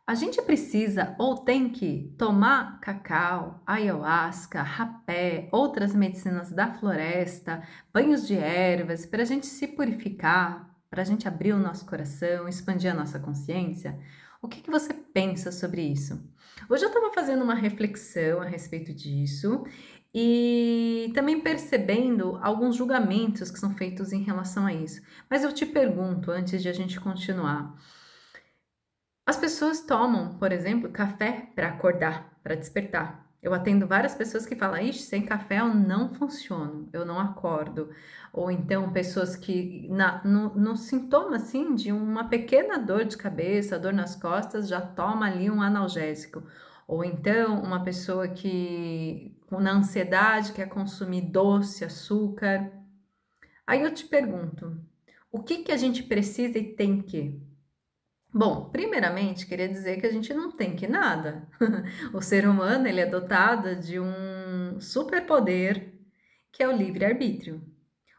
A gente precisa ou tem que tomar cacau, ayahuasca, rapé, outras medicinas da floresta, banhos de ervas, para a gente se purificar, para a gente abrir o nosso coração, expandir a nossa consciência? O que você pensa sobre isso? Hoje eu estava fazendo uma reflexão a respeito disso e também percebendo alguns julgamentos que são feitos em relação a isso. Mas eu te pergunto, antes de a gente continuar, as pessoas tomam, por exemplo, café para acordar, para despertar. Eu atendo várias pessoas que falam: "Ixi, sem café eu não funciono, eu não acordo". Ou então pessoas que no sintoma, assim, de uma pequena dor de cabeça, dor nas costas, já toma ali um analgésico. Ou então uma pessoa que na ansiedade quer consumir doce, açúcar. Aí eu te pergunto, o que que a gente precisa e tem que? Bom, primeiramente, queria dizer que a gente não tem que nada. O ser humano, ele é dotado de um superpoder, que é o livre-arbítrio.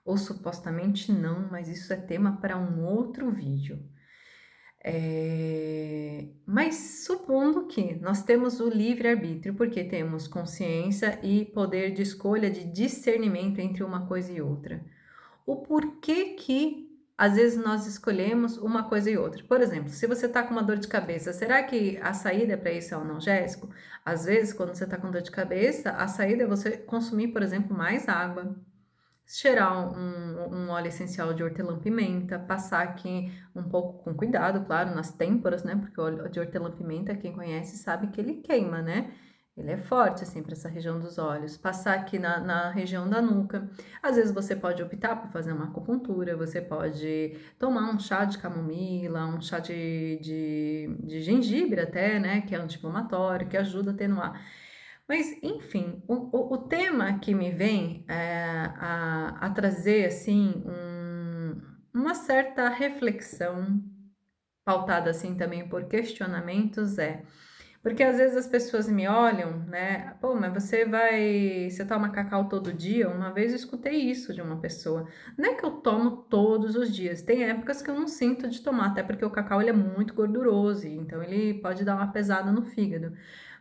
Ou supostamente não, mas isso é tema para um outro vídeo. Mas supondo que nós temos o livre-arbítrio, porque temos consciência e poder de escolha, de discernimento entre uma coisa e outra. O porquê que às vezes nós escolhemos uma coisa e outra. Por exemplo, se você está com uma dor de cabeça, será que a saída para isso é o analgésico? Às vezes, quando você está com dor de cabeça, a saída é você consumir, por exemplo, mais água, cheirar um óleo essencial de hortelã-pimenta, passar aqui um pouco com cuidado, claro, nas têmporas, né? Porque o óleo de hortelã-pimenta, quem conhece sabe que ele queima, né? Ele é forte, assim, para essa região dos olhos. Passar aqui na região da nuca. Às vezes você pode optar por fazer uma acupuntura, você pode tomar um chá de camomila, um chá de gengibre até, né? Que é anti-inflamatório, que ajuda a atenuar. Mas, enfim, o tema que me vem a trazer, assim, uma certa reflexão, pautada, assim, também por questionamentos, porque às vezes as pessoas me olham, né? Pô, mas você toma cacau todo dia? Uma vez eu escutei isso de uma pessoa. Não é que eu tomo todos os dias, tem épocas que eu não sinto de tomar, até porque o cacau ele é muito gorduroso, então ele pode dar uma pesada no fígado.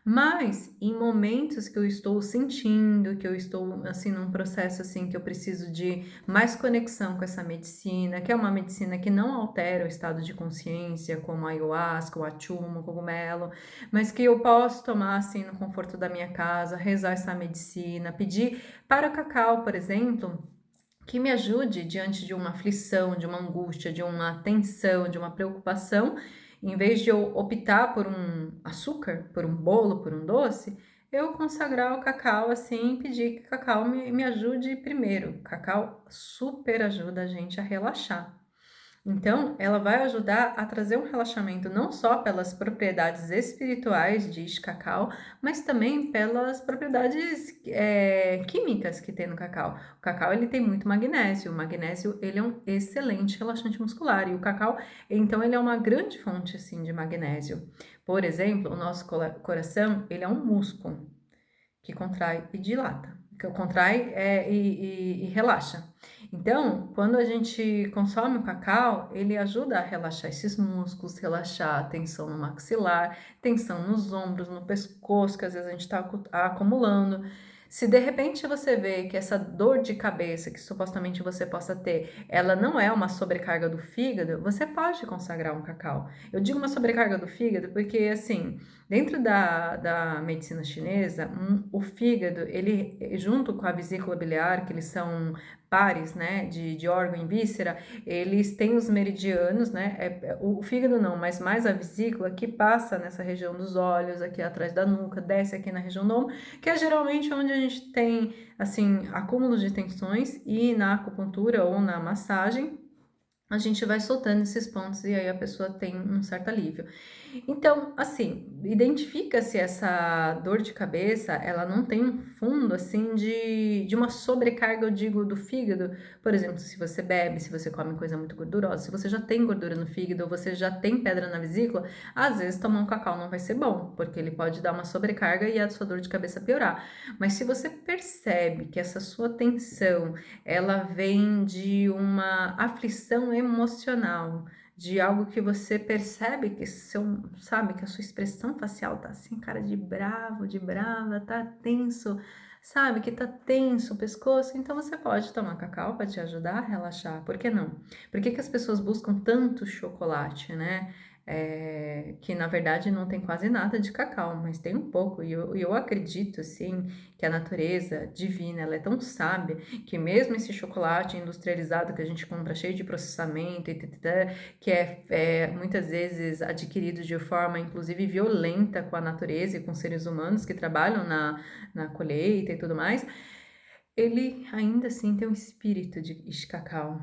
Mas em momentos que eu estou sentindo, que eu estou assim num processo assim que eu preciso de mais conexão com essa medicina, que é uma medicina que não altera o estado de consciência, como a ayahuasca, o achuma, o cogumelo, mas que eu posso tomar assim no conforto da minha casa, rezar essa medicina, pedir para o cacau, por exemplo, que me ajude diante de uma aflição, de uma angústia, de uma tensão, de uma preocupação, em vez de eu optar por um açúcar, por um bolo, por um doce, eu consagrar o cacau assim e pedir que o cacau me ajude primeiro. O cacau super ajuda a gente a relaxar. Então, ela vai ajudar a trazer um relaxamento não só pelas propriedades espirituais de cacau, mas também pelas propriedades químicas que tem no cacau. O cacau ele tem muito magnésio. O magnésio ele é um excelente relaxante muscular e o cacau, então, ele é uma grande fonte assim de magnésio. Por exemplo, o nosso coração ele é um músculo que contrai e dilata, que contrai e relaxa. Então, quando a gente consome o cacau, ele ajuda a relaxar esses músculos, relaxar a tensão no maxilar, tensão nos ombros, no pescoço, que às vezes a gente está acumulando. Se de repente você vê que essa dor de cabeça que supostamente você possa ter, ela não é uma sobrecarga do fígado, você pode consagrar um cacau. Eu digo uma sobrecarga do fígado porque, assim, dentro da medicina chinesa, o fígado, ele junto com a vesícula biliar, que eles são pares, né, de órgão e víscera, eles têm os meridianos, né, o fígado não, mas mais a vesícula que passa nessa região dos olhos, aqui atrás da nuca, desce aqui na região do ombro, que é geralmente onde a gente tem, assim, acúmulos de tensões e na acupuntura ou na massagem, a gente vai soltando esses pontos e aí a pessoa tem um certo alívio. Então, assim, identifica se essa dor de cabeça, ela não tem um fundo, assim, de uma sobrecarga, eu digo, do fígado. Por exemplo, se você bebe, se você come coisa muito gordurosa, se você já tem gordura no fígado ou você já tem pedra na vesícula, às vezes tomar um cacau não vai ser bom, porque ele pode dar uma sobrecarga e a sua dor de cabeça piorar. Mas se você percebe que essa sua tensão, ela vem de uma aflição emocional, de algo que você percebe que sabe, que a sua expressão facial tá assim, cara de bravo, de brava, tá tenso, sabe, que tá tenso o pescoço, então você pode tomar cacau para te ajudar a relaxar, por que não? Por que que as pessoas buscam tanto chocolate, né? Que na verdade não tem quase nada de cacau, mas tem um pouco, e eu acredito, assim, que a natureza divina, ela é tão sábia, que mesmo esse chocolate industrializado que a gente compra cheio de processamento, que é muitas vezes adquirido de forma inclusive violenta com a natureza e com seres humanos que trabalham na colheita e tudo mais, ele ainda assim tem um espírito de cacau.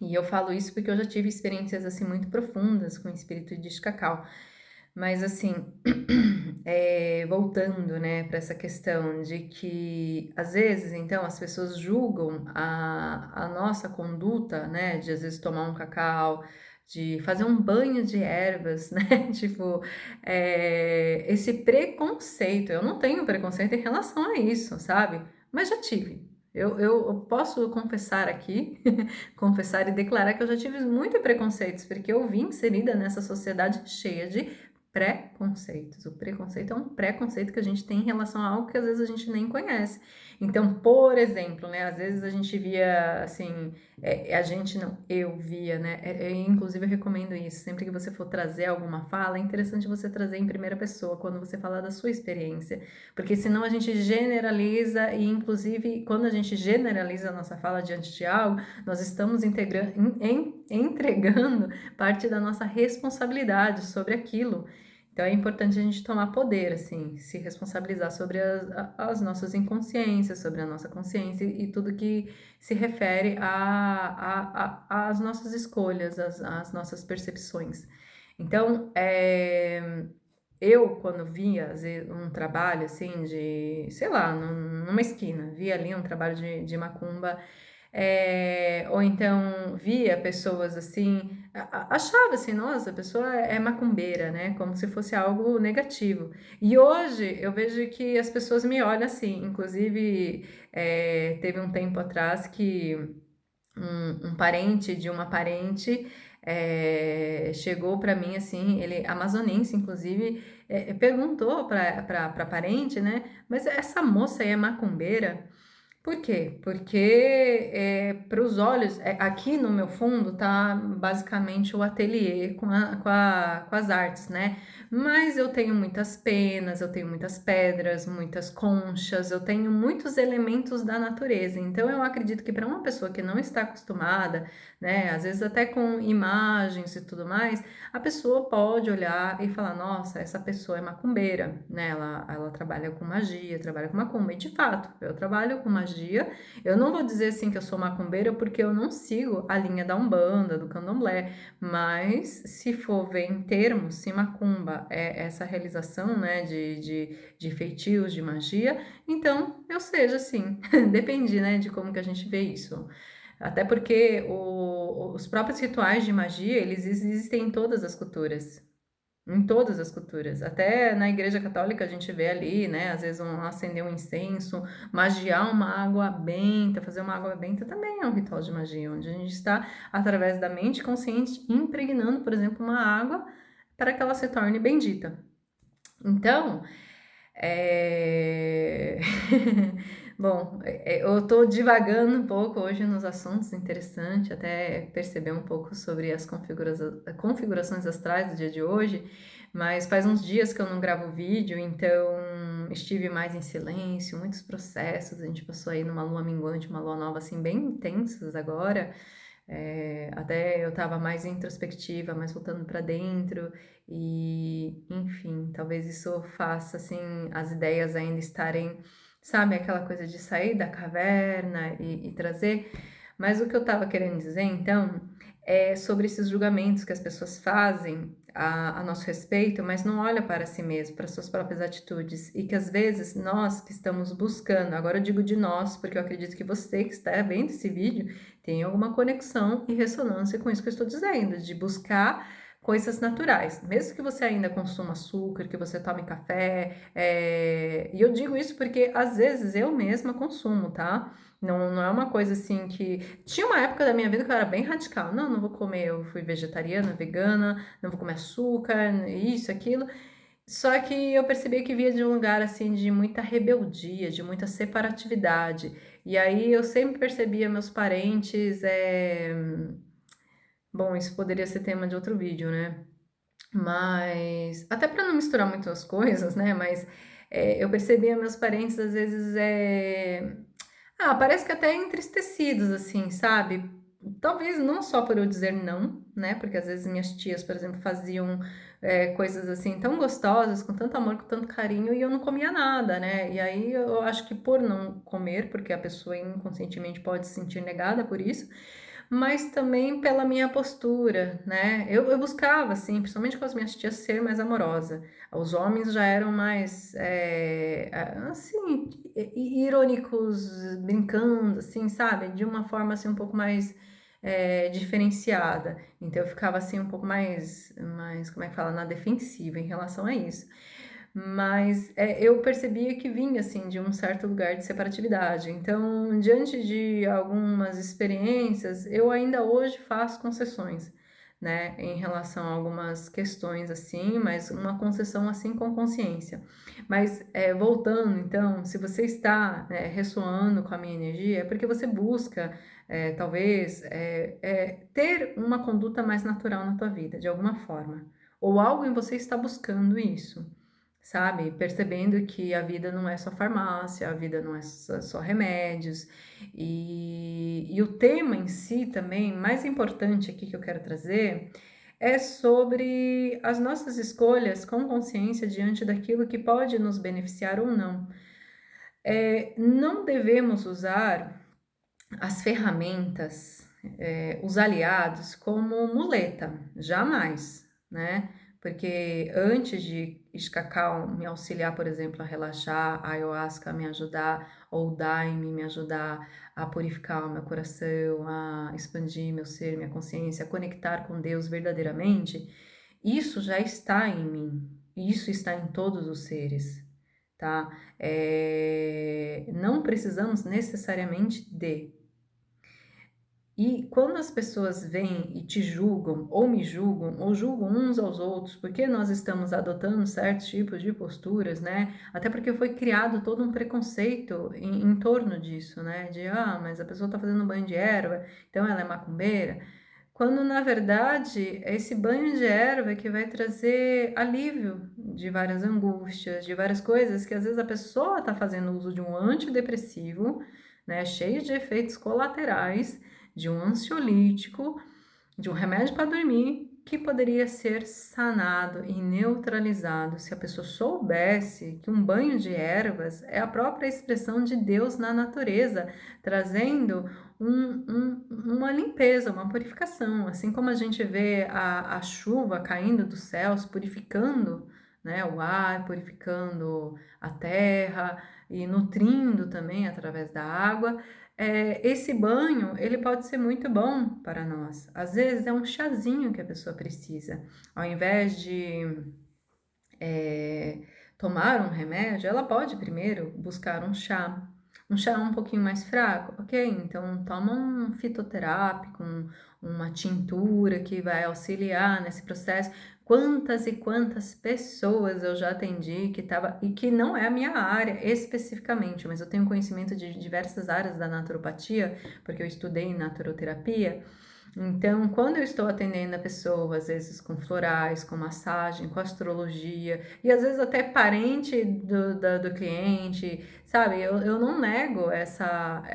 E eu falo isso porque eu já tive experiências assim muito profundas com o espírito de cacau. Mas assim, voltando, né, para essa questão de que às vezes, então, as pessoas julgam a nossa conduta, né, de às vezes tomar um cacau, de fazer um banho de ervas, né, tipo, esse preconceito. Eu não tenho preconceito em relação a isso, sabe? Mas já tive. Eu posso confessar aqui, confessar e declarar que eu já tive muito preconceitos, porque eu vim inserida nessa sociedade cheia de preconceitos. O preconceito é um preconceito que a gente tem em relação a algo que às vezes a gente nem conhece. Então, por exemplo, né, às vezes a gente via assim, a gente não, eu via, né, inclusive eu recomendo isso, sempre que você for trazer alguma fala, é interessante você trazer em primeira pessoa, quando você falar da sua experiência, porque senão a gente generaliza e inclusive quando a gente generaliza a nossa fala diante de algo, nós estamos entregando parte da nossa responsabilidade sobre aquilo. Então é importante a gente tomar poder, assim, se responsabilizar sobre as nossas inconsciências, sobre a nossa consciência e tudo que se refere às nossas escolhas, às nossas percepções. Então, eu, quando via um trabalho assim de, sei lá, numa esquina, via ali um trabalho de macumba, ou então via pessoas assim, achava assim, nossa, a pessoa é macumbeira, né? Como se fosse algo negativo. E hoje eu vejo que as pessoas me olham assim, inclusive teve um tempo atrás que um parente de uma parente chegou para mim assim, ele amazonense, inclusive, perguntou para parente, né? Mas essa moça aí é macumbeira? Por quê? Porque para os olhos, aqui no meu fundo tá basicamente o ateliê com as artes, né? Mas eu tenho muitas penas, eu tenho muitas pedras, muitas conchas, eu tenho muitos elementos da natureza. Então eu acredito que para uma pessoa que não está acostumada, né, às vezes até com imagens e tudo mais, a pessoa pode olhar e falar: nossa, essa pessoa é macumbeira, né? Ela trabalha com magia, trabalha com macumba. E de fato, eu trabalho com magia. Eu não vou dizer assim que eu sou macumbeira porque eu não sigo a linha da Umbanda, do Candomblé, mas se for ver em termos, se macumba é essa realização, né, de feitios, de magia, então eu seja assim. Depende, né, de como que a gente vê isso. Até porque os próprios rituais de magia, eles existem em todas as culturas. Em todas as culturas. Até na Igreja Católica a gente vê ali, né? Às vezes acender um incenso, magiar uma água benta, fazer uma água benta também é um ritual de magia, onde a gente está, através da mente consciente, impregnando, por exemplo, uma água para que ela se torne bendita. Então, é... Bom, eu estou divagando um pouco hoje nos assuntos, interessante até perceber um pouco sobre as configurações astrais do dia de hoje, mas faz uns dias que eu não gravo vídeo, então estive mais em silêncio, muitos processos, a gente passou aí numa lua minguante, uma lua nova assim bem intensas agora, até eu estava mais introspectiva, mais voltando para dentro e, enfim, talvez isso faça assim as ideias ainda estarem, sabe, aquela coisa de sair da caverna e trazer. Mas o que eu estava querendo dizer, então, é sobre esses julgamentos que as pessoas fazem a nosso respeito, mas não olha para si mesmo, para suas próprias atitudes, e que às vezes nós que estamos buscando, agora eu digo de nós, porque eu acredito que você que está vendo esse vídeo tem alguma conexão e ressonância com isso que eu estou dizendo, de buscar coisas naturais, mesmo que você ainda consuma açúcar, que você tome café, e eu digo isso porque às vezes eu mesma consumo, tá? Não é uma coisa assim que... Tinha uma época da minha vida que eu era bem radical. Não vou comer, eu fui vegetariana, vegana, não vou comer açúcar, isso, aquilo. Só que eu percebi que via de um lugar assim de muita rebeldia, de muita separatividade. E aí eu sempre percebia meus parentes. Bom, isso poderia ser tema de outro vídeo, né? Mas até para não misturar muito as coisas, né? Mas eu percebia meus parentes às vezes parece que até entristecidos, assim, sabe? Talvez não só por eu dizer não, né? Porque às vezes minhas tias, por exemplo, faziam coisas assim tão gostosas, com tanto amor, com tanto carinho, e eu não comia nada, né? E aí eu acho que por não comer, porque a pessoa inconscientemente pode se sentir negada por isso, mas também pela minha postura, né? Eu buscava, assim, principalmente com as minhas tias, ser mais amorosa. Os homens já eram mais, assim, irônicos, brincando, assim, sabe? De uma forma, assim, um pouco mais diferenciada. Então, eu ficava, assim, um pouco mais, como é que fala? Na defensiva em relação a isso. Mas eu percebia que vinha assim de um certo lugar de separatividade. Então, diante de algumas experiências, eu ainda hoje faço concessões, né, em relação a algumas questões assim, mas uma concessão assim com consciência. Mas voltando, então, se você está ressoando com a minha energia, é porque você busca talvez ter uma conduta mais natural na tua vida, de alguma forma, ou algo em você está buscando isso, sabe? Percebendo que a vida não é só farmácia, a vida não é só remédios. E o tema em si também, mais importante aqui que eu quero trazer, é sobre as nossas escolhas com consciência diante daquilo que pode nos beneficiar ou não. Não devemos usar as ferramentas, os aliados como muleta, jamais, né? Porque antes de cacau me auxiliar, por exemplo, a relaxar, a ayahuasca me ajudar, ou o daime me ajudar a purificar o meu coração, a expandir meu ser, minha consciência, a conectar com Deus verdadeiramente, isso já está em mim, isso está em todos os seres, tá? Não precisamos necessariamente de. E quando as pessoas vêm e te julgam, ou me julgam, ou julgam uns aos outros, porque nós estamos adotando certos tipos de posturas, né? Até porque foi criado todo um preconceito em torno disso, né? De, mas a pessoa tá fazendo um banho de erva, então ela é macumbeira. Quando, na verdade, é esse banho de erva que vai trazer alívio de várias angústias, de várias coisas que às vezes a pessoa está fazendo uso de um antidepressivo, né? Cheio de efeitos colaterais, de um ansiolítico, de um remédio para dormir, que poderia ser sanado e neutralizado se a pessoa soubesse que um banho de ervas é a própria expressão de Deus na natureza, trazendo uma limpeza, uma purificação. Assim como a gente vê a chuva caindo dos céus, purificando, né, o ar, purificando a terra e nutrindo também através da água, esse banho, ele pode ser muito bom para nós. Às vezes é um chazinho que a pessoa precisa. Ao invés de tomar um remédio, ela pode primeiro buscar um chá. Um chá um pouquinho mais fraco, ok? Então toma um fitoterápico, uma tintura que vai auxiliar nesse processo. Quantas e quantas pessoas eu já atendi que tava, e que não é a minha área especificamente, mas eu tenho conhecimento de diversas áreas da naturopatia, porque eu estudei naturoterapia. Então, quando eu estou atendendo a pessoa, às vezes com florais, com massagem, com astrologia, e às vezes até parente do cliente, sabe? Eu não nego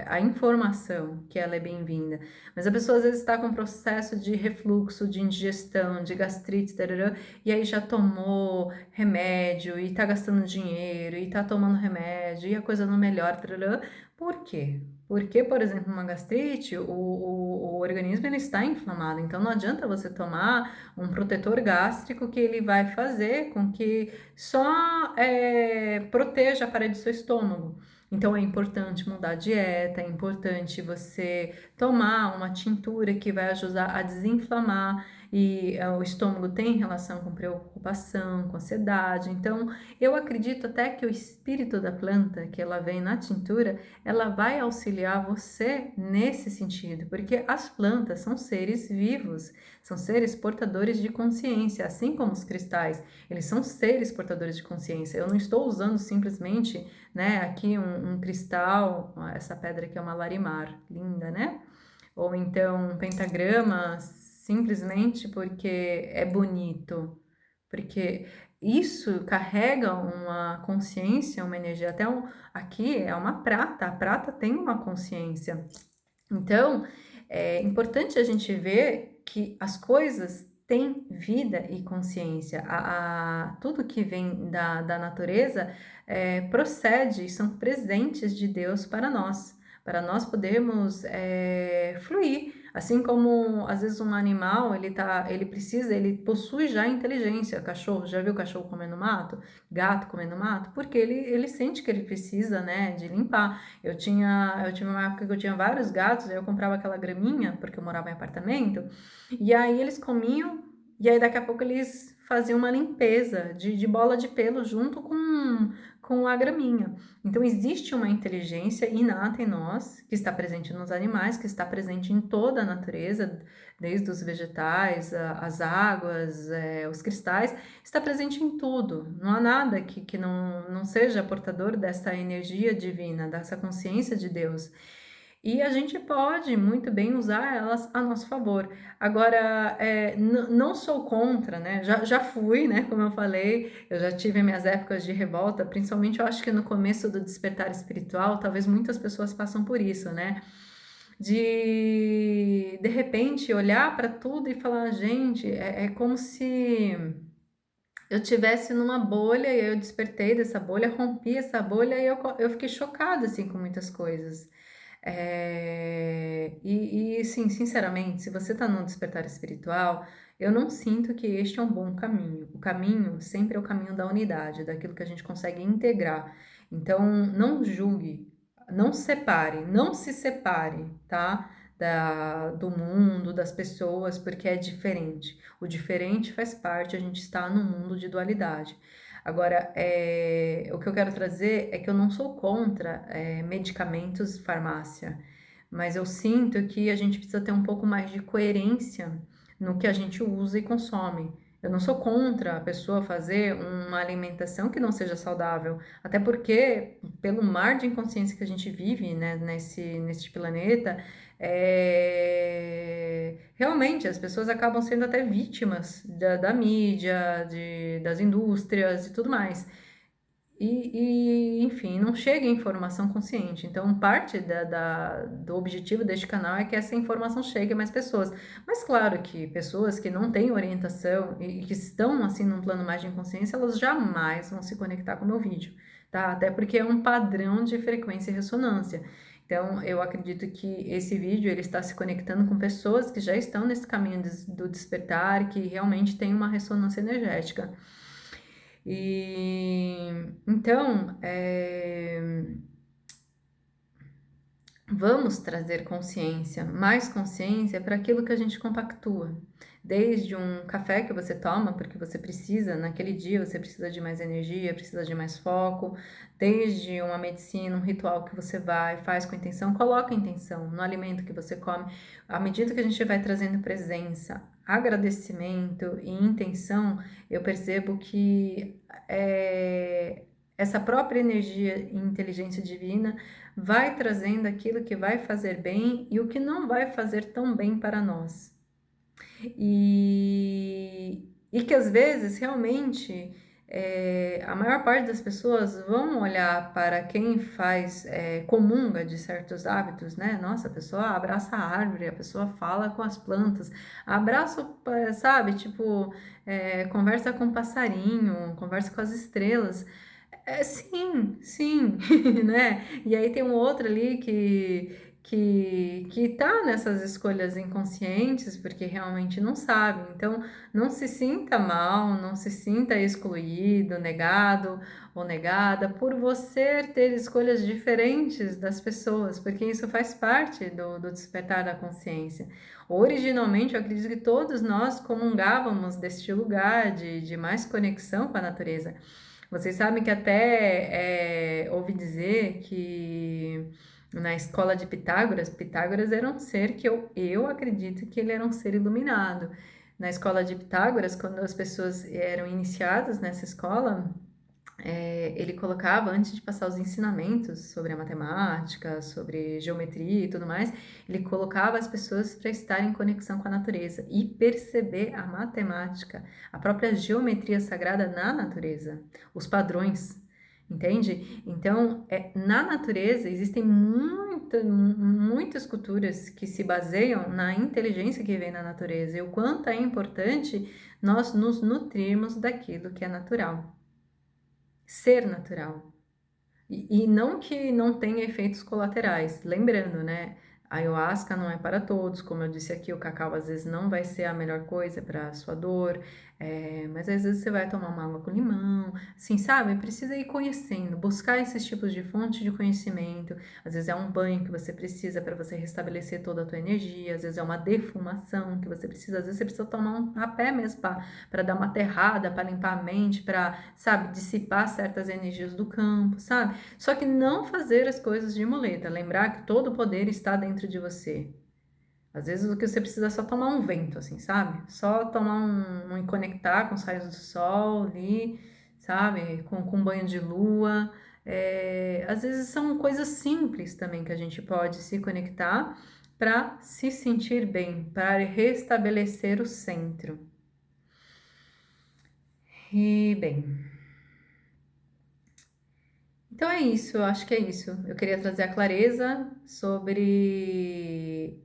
a informação que ela é bem-vinda, mas a pessoa às vezes está com processo de refluxo, de indigestão, de gastrite, tarará, e aí já tomou remédio, e tá gastando dinheiro, e tá tomando remédio, e a coisa não melhora, tarará. Por quê? Porque, por exemplo, uma gastrite, o organismo ele está inflamado, então não adianta você tomar um protetor gástrico que ele vai fazer com que só proteja a parede do seu estômago. Então é importante mudar a dieta, é importante você tomar uma tintura que vai ajudar a desinflamar. e o estômago tem relação com preocupação, com ansiedade. Então, eu acredito até que o espírito da planta, que ela vem na tintura, ela vai auxiliar você nesse sentido, porque as plantas são seres vivos, são seres portadores de consciência, assim como os cristais, eles são seres portadores de consciência. Eu não estou usando simplesmente, né, aqui um cristal, essa pedra aqui é uma larimar, linda, né? Ou então um pentagrama, simplesmente porque é bonito, porque isso carrega uma consciência, uma energia. Até aqui é uma prata, a prata tem uma consciência. Então, é importante a gente ver que as coisas têm vida e consciência. Tudo que vem da natureza procede, são presentes de Deus para nós podermos fluir. Assim como às vezes um animal ele possui já inteligência. Cachorro, já viu cachorro comendo mato? Gato comendo mato? Porque ele sente que ele precisa, né, de limpar. Eu tive uma época que eu tinha vários gatos, aí eu comprava aquela graminha, porque eu morava em apartamento, e aí eles comiam, e aí daqui a pouco eles faziam uma limpeza de bola de pelo junto com a graminha. Então existe uma inteligência inata em nós, que está presente nos animais, que está presente em toda a natureza, desde os vegetais, as águas, os cristais, está presente em tudo. Não há nada que não seja portador dessa energia divina, dessa consciência de Deus. E a gente pode muito bem usar elas a nosso favor. Agora, não sou contra, né? Já fui, né? Como eu falei, eu já tive minhas épocas de revolta, principalmente eu acho que no começo do despertar espiritual, talvez muitas pessoas passam por isso, né? De repente olhar para tudo e falar, gente, é como se eu tivesse numa bolha e eu despertei dessa bolha, rompi essa bolha e eu fiquei chocada assim com muitas coisas. Sim, sinceramente, se você está num despertar espiritual, eu não sinto que este é um bom caminho. O caminho sempre é o caminho da unidade, daquilo que a gente consegue integrar. Então, não julgue, não separe, não se separe, tá? Do mundo, das pessoas, porque é diferente. O diferente faz parte, a gente está num mundo de dualidade. Agora, o que eu quero trazer é que eu não sou contra medicamentos, farmácia, mas eu sinto que a gente precisa ter um pouco mais de coerência no que a gente usa e consome. Eu não sou contra a pessoa fazer uma alimentação que não seja saudável, até porque, pelo mar de inconsciência que a gente vive, né, nesse planeta, realmente as pessoas acabam sendo até vítimas da mídia, das indústrias e tudo mais. Enfim, não chega informação consciente. Então, parte do objetivo deste canal é que essa informação chegue a mais pessoas. Mas, claro que pessoas que não têm orientação e que estão, assim, num plano mais de inconsciência, elas jamais vão se conectar com o meu vídeo, tá? Até porque é um padrão de frequência e ressonância. Então, eu acredito que esse vídeo, ele está se conectando com pessoas que já estão nesse caminho do despertar, que realmente tem uma ressonância energética. Então, vamos trazer consciência, mais consciência para aquilo que a gente compactua. Desde um café que você toma, porque você precisa, naquele dia você precisa de mais energia, precisa de mais foco, desde uma medicina, um ritual que você vai, faz com intenção, coloca intenção no alimento que você come. À medida que a gente vai trazendo presença, agradecimento e intenção, eu percebo que essa própria energia e inteligência divina vai trazendo aquilo que vai fazer bem e o que não vai fazer tão bem para nós. E que às vezes realmente a maior parte das pessoas vão olhar para quem comunga de certos hábitos, né? Nossa, a pessoa abraça a árvore, a pessoa fala com as plantas, abraça, sabe, tipo, conversa com o passarinho, conversa com as estrelas. Sim, sim, né? E aí tem um outro ali que tá nessas escolhas inconscientes, porque realmente não sabe. Então, não se sinta mal, não se sinta excluído, negado ou negada por você ter escolhas diferentes das pessoas, porque isso faz parte do despertar da consciência. Originalmente, eu acredito que todos nós comungávamos deste lugar de mais conexão com a natureza. Vocês sabem que até ouvi dizer que na escola de Pitágoras, Pitágoras era um ser que eu acredito que ele era um ser iluminado. Na escola de Pitágoras, quando as pessoas eram iniciadas nessa escola, ele colocava, antes de passar os ensinamentos sobre a matemática, sobre geometria e tudo mais, ele colocava as pessoas para estar em conexão com a natureza e perceber a matemática, a própria geometria sagrada na natureza, os padrões, entende? Então, na natureza existem muitas culturas que se baseiam na inteligência que vem na natureza e o quanto é importante nós nos nutrirmos daquilo que é natural. Ser natural. E não que não tenha efeitos colaterais. Lembrando, né? A ayahuasca não é para todos, como eu disse aqui, o cacau às vezes não vai ser a melhor coisa para a sua dor, mas às vezes você vai tomar uma água com limão, assim, sabe? Precisa ir conhecendo, buscar esses tipos de fonte de conhecimento. Às vezes é um banho que você precisa para você restabelecer toda a tua energia, às vezes é uma defumação que você precisa, às vezes você precisa tomar um rapé mesmo para dar uma aterrada, para limpar a mente, para, sabe, dissipar certas energias do campo, sabe? Só que não fazer as coisas de muleta, lembrar que todo o poder está dentro de você. Às vezes o que você precisa é só tomar um vento, assim, sabe? Só tomar um conectar com os raios do sol ali, sabe? Com um banho de lua. Às vezes são coisas simples também que a gente pode se conectar para se sentir bem, para restabelecer o centro. E bem, então é isso, eu acho que é isso. Eu queria trazer a clareza sobre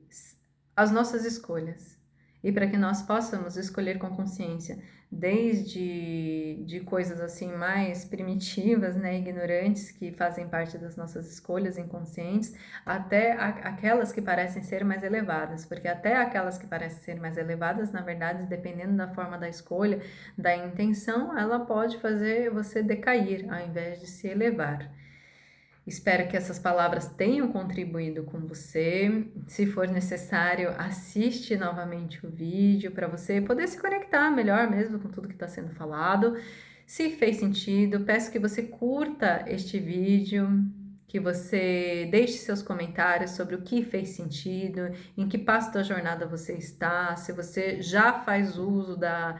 as nossas escolhas e para que nós possamos escolher com consciência, desde de coisas assim mais primitivas, né, ignorantes que fazem parte das nossas escolhas inconscientes, até aquelas que parecem ser mais elevadas, porque até aquelas que parecem ser mais elevadas, na verdade, dependendo da forma da escolha, da intenção, ela pode fazer você decair ao invés de se elevar. Espero que essas palavras tenham contribuído com você. Se for necessário, assiste novamente o vídeo para você poder se conectar melhor mesmo com tudo que está sendo falado. Se fez sentido, peço que você curta este vídeo, que você deixe seus comentários sobre o que fez sentido, em que passo da jornada você está, se você já faz uso da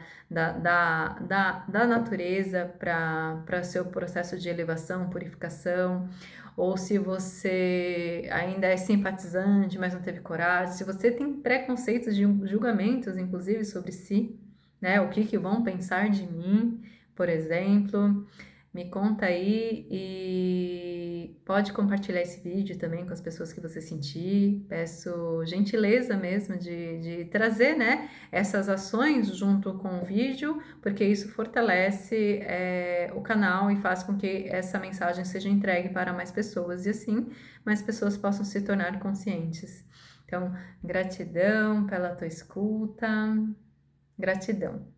natureza para seu processo de elevação, purificação, ou se você ainda é simpatizante, mas não teve coragem, se você tem preconceitos, julgamentos, inclusive, sobre si, né? O que vão pensar de mim, por exemplo. Me conta aí e pode compartilhar esse vídeo também com as pessoas que você sentir. Peço gentileza mesmo de trazer, né, essas ações junto com o vídeo, porque isso fortalece o canal e faz com que essa mensagem seja entregue para mais pessoas e assim mais pessoas possam se tornar conscientes. Então, gratidão pela tua escuta, gratidão.